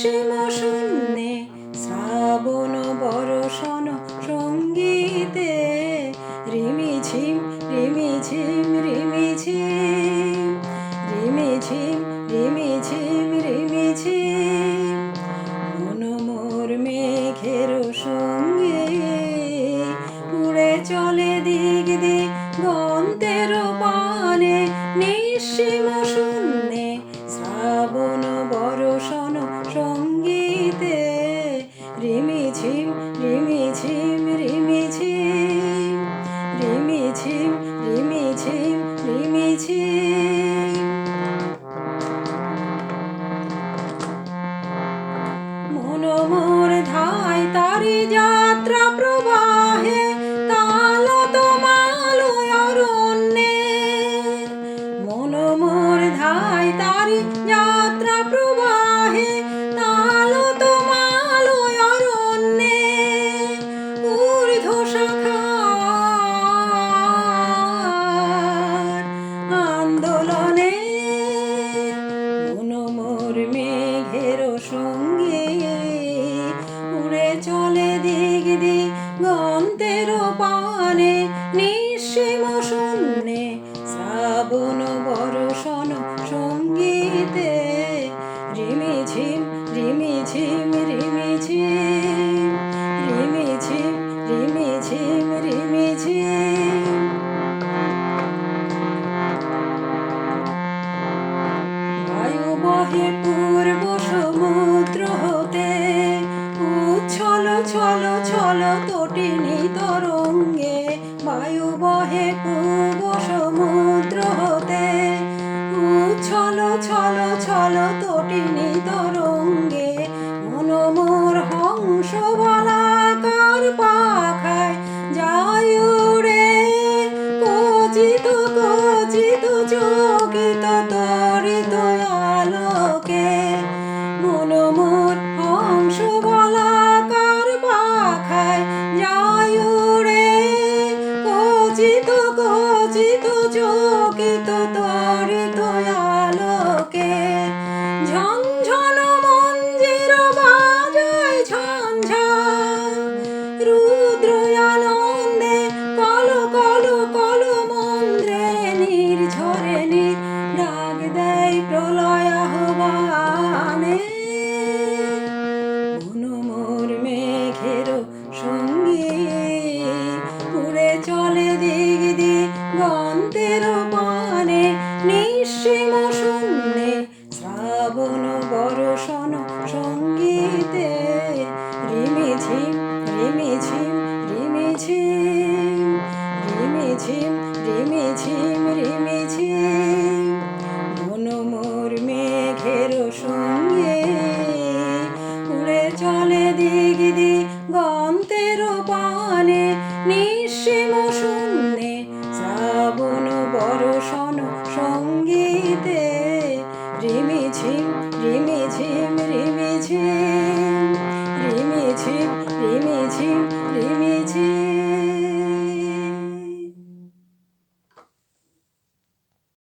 নিঃসীম শূন্যে শ্রাবণ বরষণ সঙ্গীতে রিমিঝিম রিমিঝিম রিমিঝিম রিমিঝিম রিমিঝিম রিমিঝিম মন মোর মেঘের সঙ্গে উড়ে চলে দিক দিগন্তের পানে নিঃসীম শূন্যে শ্রাবণ বরষণ সঙ্গীতে রিমিঝিম রিমিঝিম রিমিঝিম রিমিঝিম রিমিঝিম রিমিঝিম মন মোর ধায় তারি যাত্রা প্রবাহে তালত মালয় অরণ্যে মন মোর ধায় তারি যাত্রা প্রবাহে তালত মালয় অরণ্যে ঊর্ধ্ব শাখার আন্দোলনে মন মোর মেঘের সঙ্গে উড়ে চলে দিক দিগন্তের পানে নিঃসীম শূন্যে শ্রাবণ বরষণ সঙ্গীতে রিমিঝিম রিমিঝিম রিমিঝিম রিমিঝিম রিমিঝিম রিমিঝিম বায়ু বহে পূর্ব সমুদ্র হতে উচ্ছল ছল ছল তটিনী তরঙ্গে বায়ু বহে পূর্ব সমুদ্র হতে উচ্ছল ছল ছল তটিনী তরঙ্গে মন মোর হংস বলাকার পাখায় যায় উড়ে কচিত কচিত চকিত তরিত আলোকে মন মোর হংস বলাকার পাখায় যায় উড়ে কচিত কচিত চকিত তরিত আলোকে ঝনঝন মঞ্জির বাজায় ঝঞ্ঝার রুদ্র আনন্দে কল কল কল মন্দ্রে নির্ঝরে ডাক দেয় প্রলয় আহ্বানে মন মোর মেঘের সঙ্গে উড়ে চলে দিক দিগন্তের পানে নিঃসীম শূন্যে শ্রাবণ বরষণ সঙ্গীতে রিমিঝিম রিমিঝিম রিমিঝিম রিমিঝিম রিমিঝিম রিমিঝিম মন মোর মেঘের সঙ্গে উড়ে চলে দিক দিগন্তের পানে নিঃসীম শূন্যে শ্রাবণ বরষণ সঙ্গীতে রিমিঝিম রিমিঝিম রিমিঝিম রিমিঝিম রিমিঝিম রিমিঝিম